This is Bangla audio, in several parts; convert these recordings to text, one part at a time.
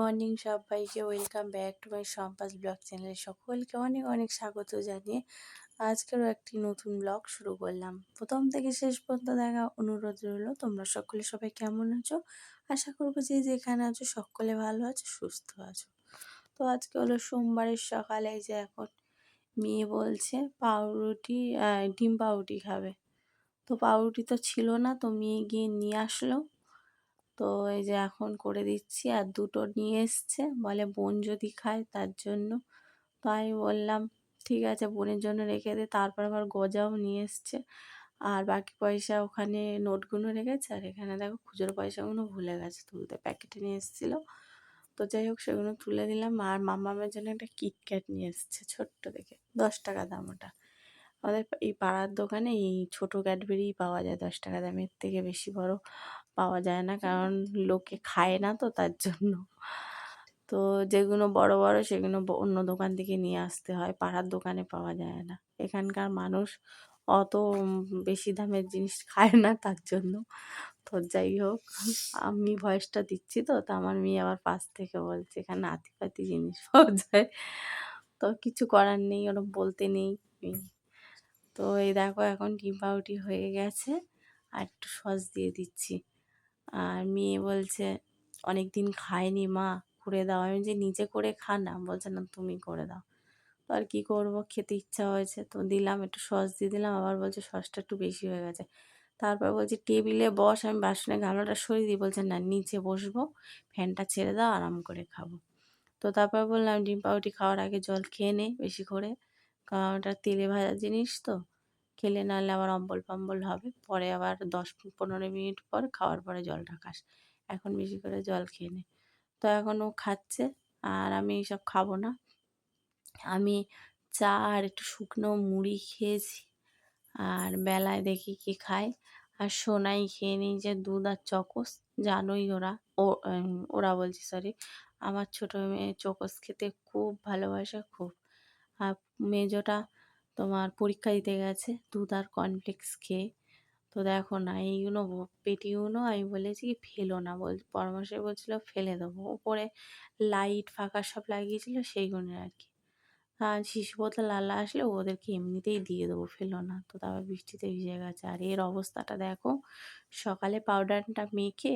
মর্নিং সবাইকে, ওয়েলকাম ব্যাক টু মাই সম্পাস ব্লগ চ্যানেলে সকলকে অনেক অনেক স্বাগত জানিয়ে আজকেরও একটি নতুন ব্লগ শুরু করলাম। প্রথম থেকে শেষ পর্যন্ত দেখা অনুরোধ রইল, তোমরা সকলে সবাই কেমন আছো? আশা করবো যে যেখানে আছো সকলে ভালো আছো, সুস্থ আছো। তো আজকে হলো সোমবারের সকালে, এই যে এখন মেয়ে বলছে পাউরুটি ডিম পাউরুটি খাবে। তো পাউরুটি তো ছিল না, তো মেয়ে গিয়ে নিয়ে আসলো। তো এই যে এখন করে দিচ্ছি, আর দুটো নিয়ে এসছে, বলে বোন যদি খায় তার জন্য। তো আমি বললাম ঠিক আছে, বোনের জন্য রেখে দে। তারপর আবার গজাও নিয়ে এসছে, আর বাকি পয়সা ওখানে নোটগুলো রেখেছে, আর এখানে দেখো খুচরো পয়সাগুলো ভুলে গেছে তুলতে, প্যাকেটে নিয়ে এসেছিলো। তো যাই হোক সেগুলো তুলে দিলাম। আর মামামের জন্য একটা কিটক্যাট নিয়ে এসছে ছোট্ট দেখে, 10 টাকা দাম ওটা। আমাদের এই পাড়ার দোকানে এই ছোটো ক্যাডবেরি পাওয়া যায় 10 টাকা দামের, থেকে বেশি বড় পাওয়া যায় না, কারণ লোকে খায় না তো তার জন্য। তো যেগুলো বড় বড় সেগুলো অন্য দোকান থেকে নিয়ে আসতে হয়, পাড়ার দোকানে পাওয়া যায় না। এখানকার মানুষ অত বেশি দামের জিনিস খায় না তার জন্য। তো যাই হোক, আমি ভয়েসটা দিচ্ছি, তো আমার মেয়ে আবার পাশ থেকে বলছে এখানে আতিপাতি জিনিস পাওয়া যায়। তো কিছু করার নেই, ওরা বলতে নেই। তো এই দেখো এখন ডিম পাউরুটি হয়ে গেছে, আর একটু সস দিয়ে দিচ্ছি। আর মেয়ে বলছে অনেক দিন খায়নি মা, করে দাও। আমি যে নিজে করে খা না, বলছে না তুমি করে দাও। তো আর কী করবো, খেতে ইচ্ছা হয়েছে তো দিলাম, একটু সস দিয়ে দিলাম। আবার বলছে সসটা একটু বেশি হয়ে গেছে। তারপর বলছি টেবিলে বস, আমি বাসনে গামলাটা সরিয়ে দিই। বলছে না, নিচে বসবো, ফ্যানটা ছেড়ে দাও, আরাম করে খাবো। তো তারপর বললাম ডিম পাউরুটি খাওয়ার আগে জল খেয়ে নে বেশি করে, কারণ ওটা তেলে ভাজা জিনিস তো, খেলে নাহলে আবার অম্বল ফম্বল হবে, পরে আবার 10-15 মিনিট পর খাওয়ার পরে জলটা খাস। এখন বেশি করে জল খেয়ে নে। তো এখন ও খাচ্ছে, আর আমি এইসব খাবো না। আমি চা আর একটু শুকনো মুড়ি খেয়েছি, আর বেলায় দেখি কি খায়। আর সোনাই খেয়ে নিয়েছে দুধ আর চকোস। জানোই ওরা, ও ওরা বলছি সরি, আমার ছোটো মেয়ে চকোস খেতে খুব ভালোবাসে, খুব। আর মেজোটা তোমার পরীক্ষা দিতে গেছে দুধ আর কর্নফ্লেক্স খেয়ে। তো দেখো না, এইগুলো পেটিগুলো আমি বলেছি কি ফেলো না, পরামর্শ বলছিল ফেলে দেবো। উপরে লাইট ফাঁকা সব লাগিয়েছিল সেইগুলো আর কি। আর শিশু বোতল আলা আসলে ওদেরকে এমনিতেই দিয়ে দেবো, ফেলো না। তো তারপর বৃষ্টিতে ভিজে গেছে, আর এর অবস্থাটা দেখো। সকালে পাউডারটা মেখে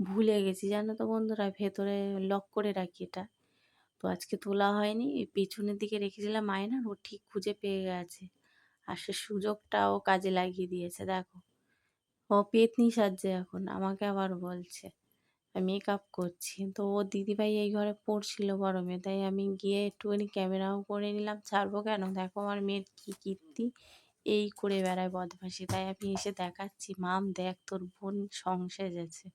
ভুলে গেছি জানো তো বন্ধুরা, ভেতরে লক করে রাখি এটা। তো আজকে তোলা হয়নি, এই পেছনের দিকে রেখেছিলাম আয়নার, ও ঠিক খুঁজে পেয়ে গেছে। আর সে সুযোগটাও কাজে লাগিয়ে দিয়েছে দেখো। ও পেতনি সাজছে এখন, আমাকে আবার বলছে মেকআপ করছি। তো ও দিদিভাই এই ঘরে পড়ছিল বড় মেয়ে, তাই আমি গিয়ে একটুখানি ক্যামেরাও করে নিলাম, ছাড়বো কেন, দেখো আমার মেয়ের কী কীর্তি, এই করে বেড়ায় বদমাসি। তাই আমি এসে দেখাচ্ছি, মাম দেখ তোর বোন সেজেছে।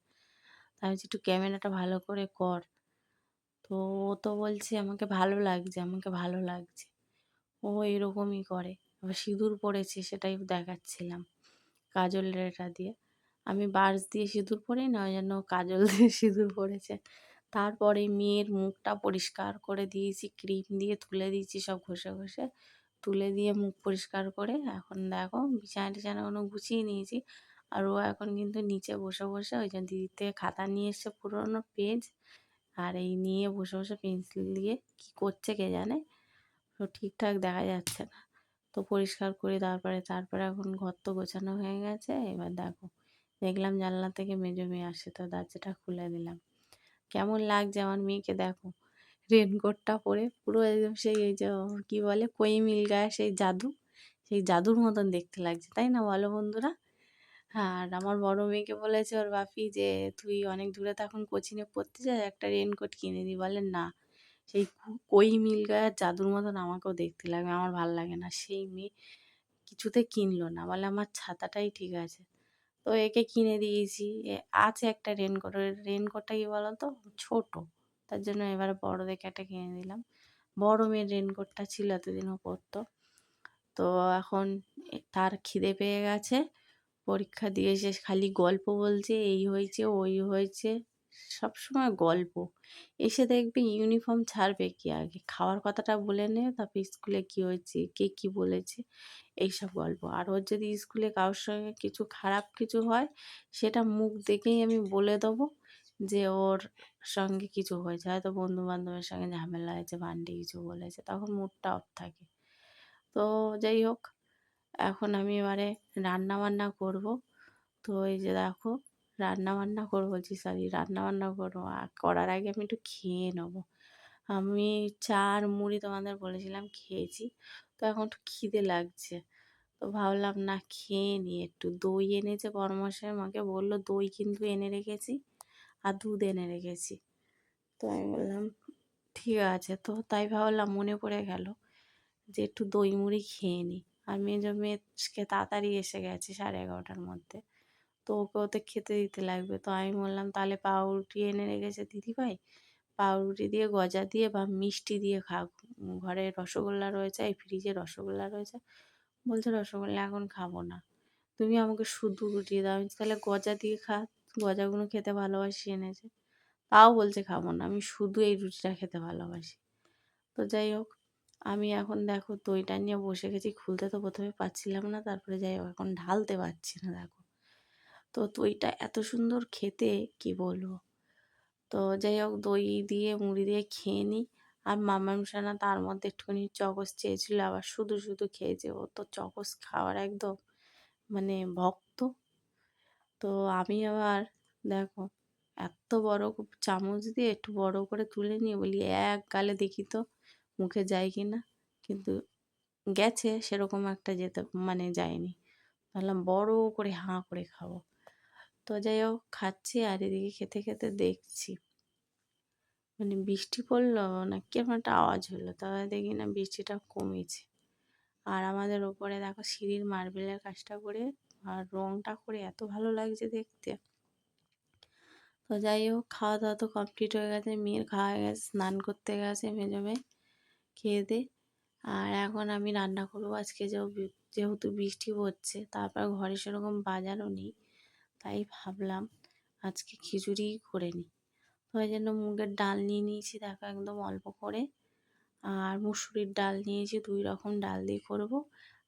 তাই হচ্ছে একটু ক্যামেরাটা ভালো করে কর। তো ও তো বলছে আমাকে ভালো লাগছে, আমাকে ভালো লাগছে। ও এরকমই করে। আবার সিঁদুর পড়েছে সেটাই দেখাচ্ছিলাম, কাজলের এটা দিয়ে। আমি বার্স দিয়ে সিঁদুর পরি না, ওই জন্য কাজল দিয়ে সিঁদুর পড়েছে। তারপরে মেয়ের মুখটা পরিষ্কার করে দিয়েছি, ক্রিম দিয়ে তুলে দিয়েছি সব ঘষে ঘষে, তুলে দিয়ে মুখ পরিষ্কার করে এখন দেখো বিছানা টিছানাগুলো গুছিয়ে নিয়েছি। আর ও এখন কিন্তু নিচে বসে বসে ওই জন্য দিদির থেকে খাতা নিয়ে এসছে, পুরোনো পেজ, আর এই নিয়ে বসে বসে পেন্সিল দিয়ে কী করছে কে জানে, তো ঠিকঠাক দেখা যাচ্ছে না। তো পরিষ্কার করে তারপরে এখন ঘর তো গোছানো হয়ে গেছে। এবার দেখো দেখলাম জানলা থেকে মেজো মেয়ে আসে, তো দরজাটা খুলে দিলাম। কেমন লাগছে আমার মেয়েকে দেখো, রেনকোটটা পরে পুরো একদম সেই এই যে কী বলে কই মিল গায়ে সেই জাদু, সেই জাদুর মতন দেখতে লাগছে, তাই না বলো বন্ধুরা? আর আমার বড় মেয়েকে বলেছে ওর বাপি যে তুই অনেক দূরে তো এখন কোচিংয়ে পড়তে যাস, একটা রেনকোট কিনে দিই। বলে না, সেই কই মিল গায়ের জাদুর মতন আমাকেও দেখতে লাগবে, আমার ভাল লাগে না। সেই মেয়ে কিছুতে কিনলো না, বলে আমার ছাতাটাই ঠিক আছে। তো একে কিনে দিয়েছি, আছে একটা রেনকোট। ওই রেনকোটটা কী বলো তো, ছোটো, তার জন্য এবারে বড় দেখে একটা কিনে দিলাম। বড় মেয়ের রেনকোটটা ছিল, এতদিনও পরতো। তো এখন তার খিদে পেয়ে গেছে, পরীক্ষা দিয়ে এসে খালি গল্প বলছে, এই হয়েছে ওই হয়েছে, সবসময় গল্প। এসে দেখবে ইউনিফর্ম ছাড়বে কি আগে, খাওয়ার কথাটা বলে নেবে, তারপর স্কুলে কী হয়েছে, কে কী বলেছে, এইসব গল্প। আর ওর যদি স্কুলে কারোর সঙ্গে কিছু খারাপ কিছু হয়, সেটা মুখ দেখেই আমি বলে দেবো, যে ওর সঙ্গে কিছু হয়েছে, হয়তো বন্ধু বান্ধবের সঙ্গে ঝামেলা হয়েছে, বান্টি কিছু বলেছে, তখন মুডটা অফ থাকে। তো যাই হোক, এখন আমি এবারে রান্না বান্না করবো। তো এই যে দেখো, রান্না বান্না করবো, বলছি সরি, রান্না বান্না করবো, আর করার আগে আমি একটু খেয়ে নেবো। আমি চা আর মুড়ি তোমাদের বলেছিলাম খেয়েছি, তো এখন একটু খিদে লাগছে। তো ভাবলাম না, খেয়ে নিই একটু। দই এনেছে বড়মশাই, আমাকে বললো দই কিন্তু এনে রেখেছি আর দুধ এনে রেখেছি। তো আমি বললাম ঠিক আছে, তো তাই ভাবলাম, মনে পড়ে গেল যে একটু দই মুড়ি খেয়ে নিই। আর মেজো মেয়েকে তাড়াতাড়ি এসে গেছে 11:30টার মধ্যে, তো ওকে ওতে খেতে দিতে লাগবে। তো আমি বললাম তাহলে পাউরুটি এনে রেখেছে দিদিভাই, পাউরুটি দিয়ে গজা দিয়ে বা মিষ্টি দিয়ে খা, ঘরে রসগোল্লা রয়েছে, এই ফ্রিজে রসগোল্লা রয়েছে। বলছে রসগোল্লা এখন খাবো না, তুমি আমাকে শুধু রুটি দাও। আমি বলছি, তাহলে গজা দিয়ে খা, গজাগুলো খেতে ভালোবাসি এনেছে। তাও বলছে খাবো না, আমি শুধু এই রুটিটা খেতে ভালোবাসি। তো যাই হোক, আমি এখন দেখো দইটা নিয়ে বসে গেছি, খুলতে তো প্রথমে পাচ্ছিলাম না, তারপরে যাই হোক এখন ঢালতে পারছি না দেখো। তো দইটা এত সুন্দর খেতে, কি বলবো। তো যাই হোক, দই দিয়ে মুড়ি দিয়ে খেয়ে নিই। আর মামাম সোনা তার মধ্যে একটুখানি চকোস চেয়েছিল, আবার শুধু শুধু খেয়েছে। ও তো চকোস খাওয়ার একদম মানে ভক্ত। তো আমি আবার দেখো, এত বড় চামচ দিয়ে একটু বড় করে তুলে নিয়ে বলি এক গালে দেখি তো মুখে যায় কি না। কিন্তু গেছে, সেরকম একটা যেতে মানে যায়নি। ভাবলাম বড় করে হাঁ করে খাবো। তো যাই হোক খাচ্ছি, আর এদিকে খেতে খেতে দেখছি মানে বৃষ্টি পড়লো না, কিরকম একটা আওয়াজ হলো, তবে দেখি না বৃষ্টিটা কমেছে। আর আমাদের ওপরে দেখো সিঁড়ির মার্বেলের কাজটা করে আর রংটা করে এত ভালো লাগছে দেখতে। তো যাই হোক, খাওয়া দাওয়া তো কমপ্লিট হয়ে গেছে, মেয়ের খাওয়া হয়ে গেছে, স্নান করতে গেছে মেজো মেয়ে, খেয়ে দে। আর এখন আমি রান্না করবো আজকে, যেহেতু বৃষ্টি পড়ছে, তারপর ঘরে সেরকম বাজারও নেই, তাই ভাবলাম আজকে খিচুড়িই করে নিই। তো ওই জন্য মুগের ডাল নিয়ে নিয়েছি দেখো একদম অল্প করে, আর মুসুরির ডাল নিয়েছি, 2 রকম ডাল দিয়ে করব।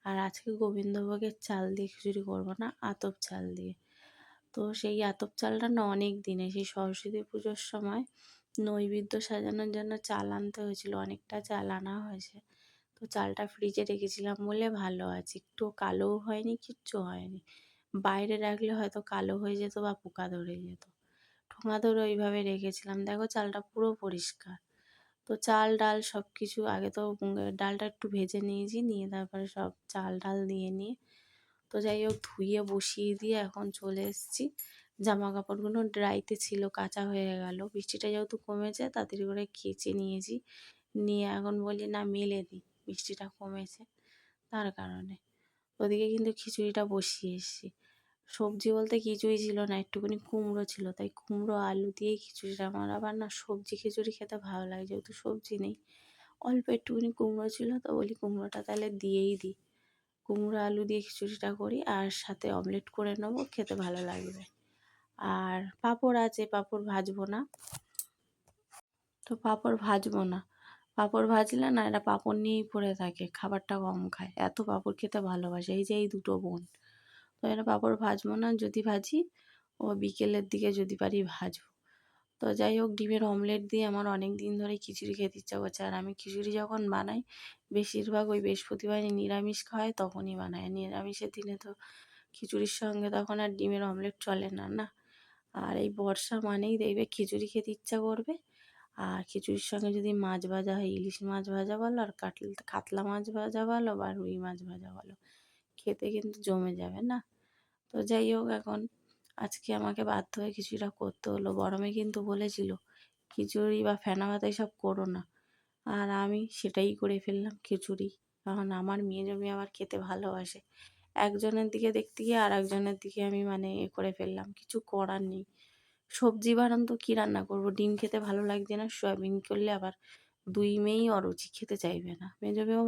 আর আজকে গোবিন্দভোগের চাল দিয়ে খিচুড়ি করবো না, আতপ চাল দিয়ে। তো সেই আতপ চালটা না অনেক দিনে, সেই সরস্বতী পুজোর সময় নৈবেদ্য সাজানোর জন্য চাল আনতে হয়েছিল, অনেকটা চাল আনা হয়েছে। তো চালটা ফ্রিজে রেখেছিলাম বলে ভালো আছে, একটু কালোও হয়নি, কিচ্ছু হয়নি। বাইরে রাখলে হয়তো কালো হয়ে যেত বা পোকা ধরে যেত। ঠোঙা ধরে ওইভাবে রেখেছিলাম, দেখো চালটা পুরো পরিষ্কার। তো চাল ডাল সব কিছু আগে তো মুগের ডালটা একটু ভেজে নিয়েছি, নিয়ে তারপরে সব চাল ডাল দিয়ে নিয়ে, তো যাই হোক ধুয়ে বসিয়ে দিয়ে এখন চলে এসেছি। জামা কাপড়গুলো ড্রাইতে ছিল, কাঁচা হয়ে গেল, বৃষ্টিটা যেহেতু কমেছে তাড়াতাড়ি করে কেচে নিয়েছি। নিয়ে এখন বলি না মেলে দিই, বৃষ্টিটা কমেছে তার কারণে। ওদিকে কিন্তু খিচুড়িটা বসিয়ে এসেছি। সবজি বলতে কিছুই ছিল না, একটুখানি কুমড়ো ছিল, তাই কুমড়ো আলু দিয়েই খিচুড়িটা। আমার আবার না সবজি খিচুড়ি খেতে ভালো লাগে, যেহেতু সবজি নেই, অল্প একটুখানি কুমড়ো ছিল, তো বলি কুমড়োটা তাহলে দিয়েই দিই, কুমড়ো আলু দিয়ে খিচুড়িটা করি, আর সাথে অমলেট করে নেবো, খেতে ভালো লাগবে। আর পাঁপড় আছে, পাঁপড় ভাজবো না, তো পাঁপড় ভাজবো না। পাঁপড় ভাজলে না এরা পাঁপড় নিয়েই পড়ে থাকে, খাবারটা কম খায়, এত পাঁপড় খেতে ভালোবাসে, এই যে এই দুটো বোন। তো এরা পাঁপড় ভাজবো না, যদি ভাজি ও বিকেলের দিকে যদি পারি ভাজবো। তো যাই হোক, ডিমের অমলেট দিয়ে আমার অনেক দিন ধরে খিচুড়ি খেতে ইচ্ছা করছে। আর আমি খিচুড়ি যখন বানাই, বেশিরভাগ ওই বৃহস্পতিবারে নিরামিষ খাওয়াই তখনই বানাই। নিরামিষের দিনে তো খিচুড়ির সঙ্গে তখন আর ডিমের অমলেট চলে না, না। আর এই বর্ষা মানেই দেখবে খিচুড়ি খেতে ইচ্ছা করবে। আর খিচুড়ির সঙ্গে যদি মাছ ভাজা হয়, ইলিশ মাছ ভাজা বলো, আর কাতলা মাছ ভাজা বলো, বা রুই মাছ ভাজা বলো, খেতে কিন্তু জমে যাবে না। তো যাই হোক, এখন আজকে আমাকে বাধ্য হয়ে খিচুড়িটা করতে হলো। বড় মেয়ে কিন্তু বলেছিল খিচুড়ি বা ফেনা ভাত এইসব করো না, আর আমি সেটাই করে ফেললাম, খিচুড়ি। কারণ আমার মেয়ে আবার খেতে ভালোবাসে। একজনের দিকে দেখতে গিয়ে আর একজনের দিকে আমি মানে এ করে ফেললাম, কিছু করার নেই। সবজি বানান তো কী রান্না করব, ডিম খেতে ভালো লাগছে না, সয়াবিন করলে আবার 2 মেয়েই অরুচি, খেতে চাইবে না। মেজো মেয়েও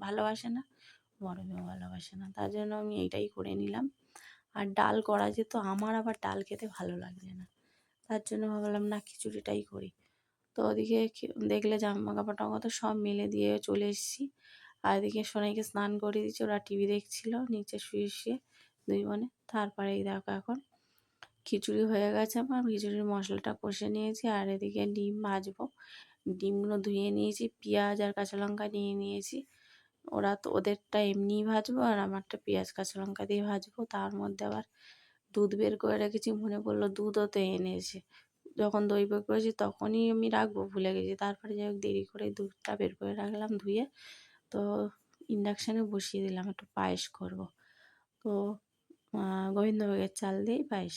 ভালোবাসে না, বড় মেয়েও ভালোবাসে না, তার জন্য আমি এইটাই করে নিলাম। আর ডাল করা যেত, আমার আবার ডাল খেতে ভালো লাগছে না, তার জন্য ভাবলাম না খিচুড়িটাই করি। তো ওদিকে দেখলে জামা কাপড় টাপড় তো সব মেলে দিয়ে চলে এসেছি। আর এদিকে সোনাইকে স্নান করিয়ে দিচ্ছি, ওরা টিভি দেখছিল নিচে শুয়ে শুয়ে 2 বোনে। তারপরে এই দেখো এখন খিচুড়ি হয়ে গেছে আমার, খিচুড়ির মশলাটা কষে নিয়েছি আর এদিকে ডিম ভাজবো। ডিমগুলো ধুয়ে নিয়েছি, পেঁয়াজ আর কাঁচা লঙ্কা নিয়ে নিয়েছি। ওরা তো ওদেরটা এমনিই ভাজবো আর আমারটা পেঁয়াজ কাঁচা লঙ্কা দিয়ে ভাজবো। তার মধ্যে আবার দুধ বের করে রেখেছি, মনে পড়লো দুধও তো এনেছে। যখন দই বের করেছি তখনই আমি রাখবো ভুলে গেছি, তারপরে যাই হোক দেরি করে দুধটা বের করে রাখলাম ধুয়ে। তো ইন্ডাকশানে বসিয়ে দিলাম, একটু পায়েস করব। তো গোবিন্দভোগের চাল দিয়েই পায়েস।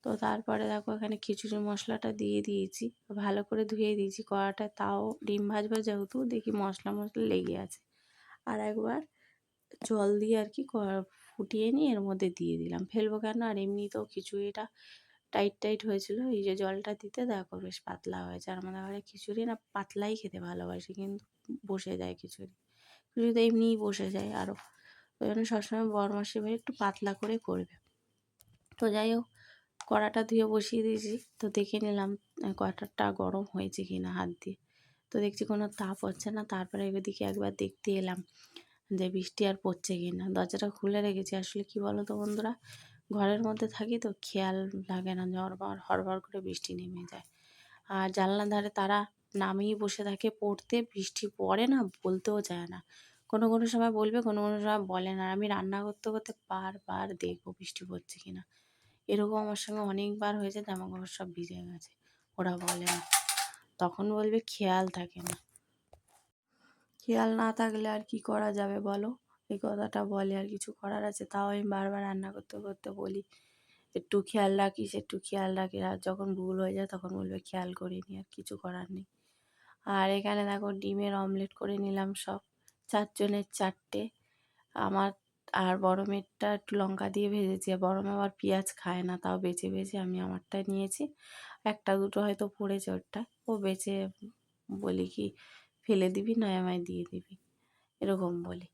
তো তারপরে দেখো এখানে খিচুড়ির মশলাটা দিয়ে দিয়েছি, ভালো করে ধুয়ে দিয়েছি কড়াটা, তাও ডিম ভাজবো যেহেতু দেখি মশলা লেগে আছে। আর একবার জল দিয়ে আর কি ফুটিয়ে নিয়ে এর মধ্যে দিয়ে দিলাম, ফেলবো কেন, আর এমনিতেও খিচুড়িটা টাইট টাইট হয়েছিল, এই যে জলটা দিতে দেখো বেশ পাতলা হয়েছে। আর আমাদের ঘরে খিচুড়ি না পাতলাই খেতে ভালোবাসি, কিন্তু বসে যায় খিচুড়ি, খিচুড়ি তো এমনিই বসে যায় আরও, ওই জন্য সবসময় বড়মাসি ভাই একটু পাতলা করে করবে। তো যাই হোক কড়াটা ধুয়ে বসিয়ে দিয়েছি, তো দেখে নিলাম কড়াটা গরম হয়েছে কিনা হাত দিয়ে। তো দেখছি কোনো তাপ হচ্ছে না, তারপরে এদিকে একবার দেখতে এলাম যে বৃষ্টি আর পড়ছে কি না। দরজাটা খুলে রেখেছি, আসলে কি বলো তো বন্ধুরা, ঘরের মধ্যে থাকি তো খেয়াল লাগে না, হড়বড় করে বৃষ্টি নেমে যায়। আর জানলার ধারে তারা নামিয়ে বসে থাকে পড়তে, বৃষ্টি পড়ে না বলতেও যায় না, কোনো কোনো সময় বলবে কোনো কোনো সময় বলে না। আমি রান্না করতে করতে বারবার দেখবো বৃষ্টি পড়ছে কিনা, এরকম আমার সঙ্গে অনেকবার হয়েছে, জামাকাপড় সব ভিজে গেছে, ওরা বলে না, তখন বলবে খেয়াল থাকে না। খেয়াল না থাকলে আর কি করা যাবে বলো, এই কথাটা বলে আর কিছু করার আছে? তাও আমি বারবার রান্না করতে করতে বলি একটু খেয়াল রাখিস, একটু খেয়াল রাখিস, আর যখন ভুল হয়ে যায় তখন বলবে খেয়াল করিনি, আর কিছু করার নেই। আর এখানে দেখো ডিমের অমলেট করে নিলাম সব, 4 জনের 4টে। আমার আর বড় মেয়েরটা একটু লঙ্কা দিয়ে ভেজেছি, আর বড় মেয়ে আবার পেঁয়াজ খায় না, তাও বেছে বেছে আমি আমারটাই নিয়েছি। একটা দুটো হয়তো পড়েছে ওরটা, ও বেছে বলি কি ফেলে দিবি নয় আমায় দিয়ে দিবি, এরকম বলি।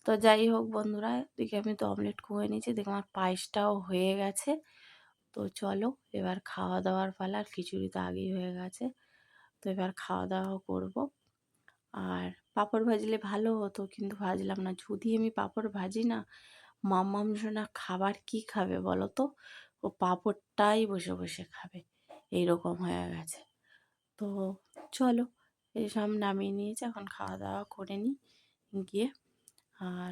তো যাই হোক বন্ধুরা, দেখি আমি তো অমলেট করে নিয়েছি, দেখি আমার পায়েসটাও হয়ে গেছে। তো চলো এবার খাওয়া দাওয়ার পালা, আর খিচুড়ি তো আগেই হয়ে গেছে। তো এবার খাওয়া দাওয়া করব। আর পাঁপড় ভাজলে ভালো হতো, কিন্তু ভাজলাম না। যদি আমি পাঁপড় ভাজি না, মাম্মাম সোনা খাবার কি খাবে বলো তো, ও পাঁপড়টাই বসে বসে খাবে, এইরকম হয়ে গেছে। তো চলো এসব নামিয়ে নিয়েছে, এখন খাওয়া দাওয়া করে নিই গিয়ে। আর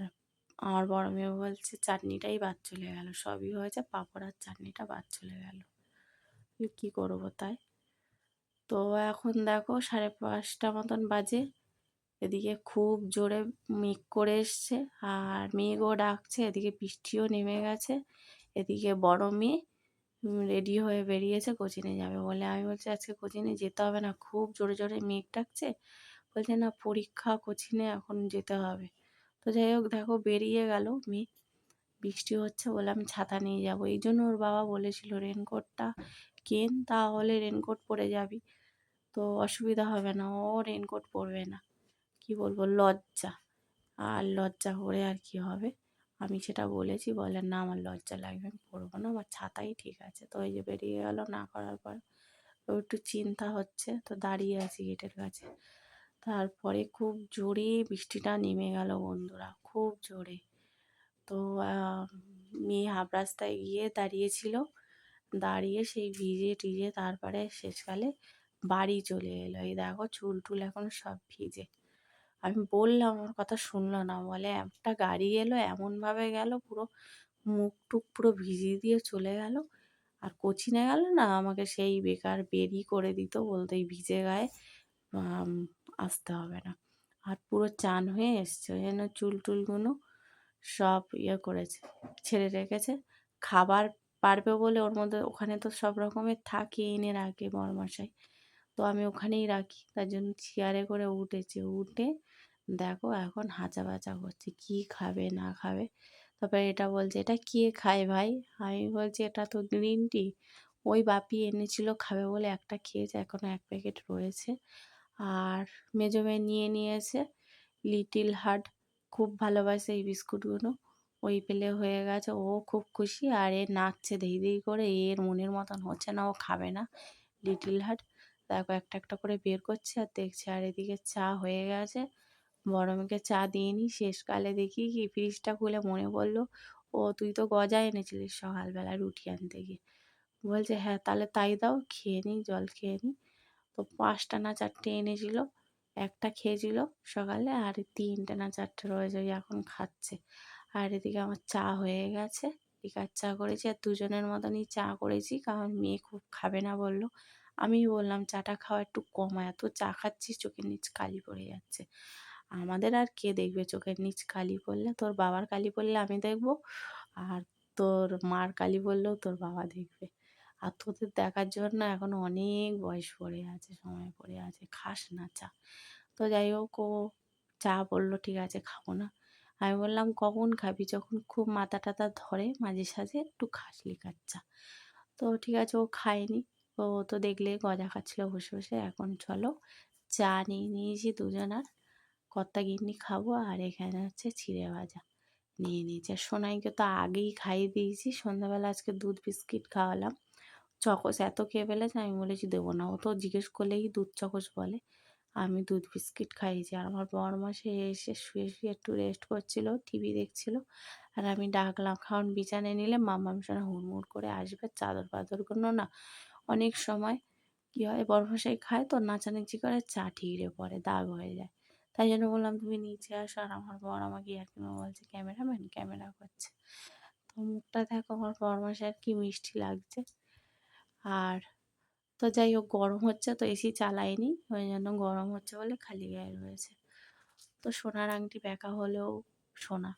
আমার বড় মেয়ে বলছে চাটনিটাই বাদ চলে গেল, সবই হয়েছে পাঁপড় আর চাটনিটা বাদ চলে গেল, কী করবো তাই। তো এখন দেখো 5:30 মতন বাজে, এদিকে খুব জোরে মেঘ করে এসছে, আর মেঘও ডাকছে, এদিকে বৃষ্টিও নেমে গেছে। এদিকে বড় মেয়ে রেডি হয়ে বেরিয়েছে কোচিনে যাবে বলে। আমি বলছি আজকে কোচিনে যেতে হবে না, খুব জোরে জোরে মেঘ ডাকছে। বলছে না পরীক্ষা, কোচিনে এখন যেতে হবে। তো যাই হোক দেখো বেরিয়ে গেল মেয়ে, বৃষ্টি হচ্ছে বলে আমি ছাতা নিয়ে যাব, এই জন্য ওর বাবা বলেছিল রেনকোটটা কেন, তাহলে রেনকোট পরে যাবি, তো অসুবিধা হবে না। ও রেনকোট পরবে না, কি বলবো, লজ্জা, আর লজ্জা করে আর কি হবে। আমি সেটা বলেছি, বলে না আমার লজ্জা লাগবে, আমি পরবো না, আমার ছাতাই ঠিক আছে। তো এই যে বেরিয়ে গেল না করার পর, ও একটু চিন্তা হচ্ছে, তো দাঁড়িয়ে আছি গেটের কাছে। তারপরে খুব জোরে বৃষ্টিটা নেমে গেল বন্ধুরা, খুব জোরে। তো মেয়ে হাফ রাস্তায় গিয়ে দাঁড়িয়েছিল, দাঁড়িয়ে সেই ভিজে টিজে তারপরে শেষকালে বাড়ি চলে এলো। এই দেখো চুল টুল এখন সব ভিজে। আমি বললাম, আমার কথা শুনলো না, বলে একটা গাড়ি এলো এমনভাবে গেল, পুরো মুখ টুক পুরো ভিজিয়ে দিয়ে চলে গেল। আর কোচিনে গেল না, আমাকে সেই বেকার বেরি করে দিত, বলতো এই ভিজে গায়ে আম, আসতে হবে না। আর পুরো চান হয়ে এসছে, ওই জন্য চুল টুলগুলো সব করেছে, ছেড়ে রেখেছে। খাবার পারবে বলে ওর মধ্যে, ওখানে তো সব রকমের থাকে, এনে রাখে বড়মশাই, তো আমি ওখানেই রাখি, তার জন্য চেয়ারে করে উঠেছে, উঠে দেখো এখন হাঁচা বাঁচা করছে, কি খাবে না খাবে। তারপরে এটা বলছে এটা কে খায় ভাই, আমি বলছি এটা তো গ্রিন টি, ওই বাপি এনেছিল খাবে বলে একটা খেয়েছে, এখনো 1 প্যাকেট রয়েছে। আর মেজো মেয়ে নিয়ে নিয়েছে লিটিল হার্ট, খুব ভালোবাসে এই বিস্কুটগুলো, ওই পেলে হয়ে গেছে, ও খুব খুশি। আর এ নাচছে ধেই ধেই করে, এর মনের মতন হচ্ছে না, ও খাবে না লিটিল হার্ট। দেখো একটা একটা করে বের করছে আর দেখছে। আর এদিকে চা হয়ে গেছে, বড় মেয়েকে চা দিইনি, শেষকালে দেখি কি ফ্রিজটা খুলে মনে পড়লো, ও তুই তো গজা এনেছিলিস সকালবেলা রুটি আনতে গিয়ে। বলছে, "হ্যাঁ, তাহলে তাই দাও, খেয়ে নিই, জল খেয়ে নিই।" তো ৫টা না ৪টে এনেছিল। একটা খেয়েছিল সকালে, আর ৩টে না ৪টে রয়েছে, ওই এখন খাচ্ছে। আর এদিকে আমার চা হয়ে গেছে, লিকার চা করেছি, আর দুজনের মতনই চা করেছি, কারণ মেয়ে খুব খাবে না বলল। আমিই বললাম চাটা খাওয়া একটু কমা, এত চা খাচ্ছিস চোখের নিচ কালি পড়ে যাচ্ছে। আমাদের আর কে দেখবে চোখের নিচ কালি পড়লে? তোর বাবার কালি পড়লে আমি দেখব, আর তোর মার কালি পড়লেও তোর বাবা দেখবে। আর তোদের দেখার জন্য এখনো অনেক বয়স পড়ে আছে, সময় পড়ে আছে, খাস না চা। তো যাই হোক, ও চা বললো ঠিক আছে খাবো না। আমি বললাম কখন খাবি? যখন খুব মাথা টাথা ধরে মাঝে সাঝে একটু খাস লিকার চা। তো ঠিক আছে, ও খায়নি। ও তো দেখলে গজা খাচ্ছিল বসে বসে। এখন চলো চা নিয়ে নিয়েছি দুজনার, কর্তা গিন্নি খাবো, আর এখানে হচ্ছে চিড়ে ভাজা নিয়ে নিয়েছি। আর সোনাইকে তো আগেই খাইয়ে দিয়েছি, সন্ধ্যাবেলা আজকে দুধ বিস্কিট খাওয়ালাম। চকোস এত খেয়ে ফেলেছে, আমি বলেছি দেবো না। ও তো জিজ্ঞেস করলেই দুধ চকোস বলে। আমি দুধ বিস্কিট খাইয়েছি। আর আমার বড়মা এসে শুয়ে শুয়ে একটু রেস্ট করছিল, টিভি দেখছিল। আর আমি ডাকলাম, কারণ বিছানায় নিলে মাম্মাম সোনা হুড়মুড় করে আসবে, চাদর ফাদরগুলো না অনেক সময় কী হয়, বড়মশাই খায় তো নাচানাচি করে, চা ঠিকরে পড়ে, দাগ হয়ে যায়। তাই জন্য বললাম তুমি নিচে আসো। আর আমার বর আমাকে ইয়ার্কিমে বলছে ক্যামেরাম্যান ক্যামেরা করছে। তো মুখটা দেখো আমার বড়মশাইয়ের কি মিষ্টি লাগছে। আর তো যাই হোক, গরম হচ্ছে তো এসি চালাইনি, ওই জন্য গরম হচ্ছে বলে খালি গায়ে রয়েছে। তো সোনার আংটি ব্যাকা হলেও সোনা।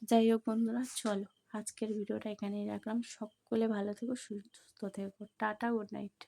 যাই হোক বন্ধুরা, চলো আজকের ভিডিওটা এখানেই রাখলাম। সকলে ভালো থেকো, সুস্থ থেকো, টাটা, গুড নাইট।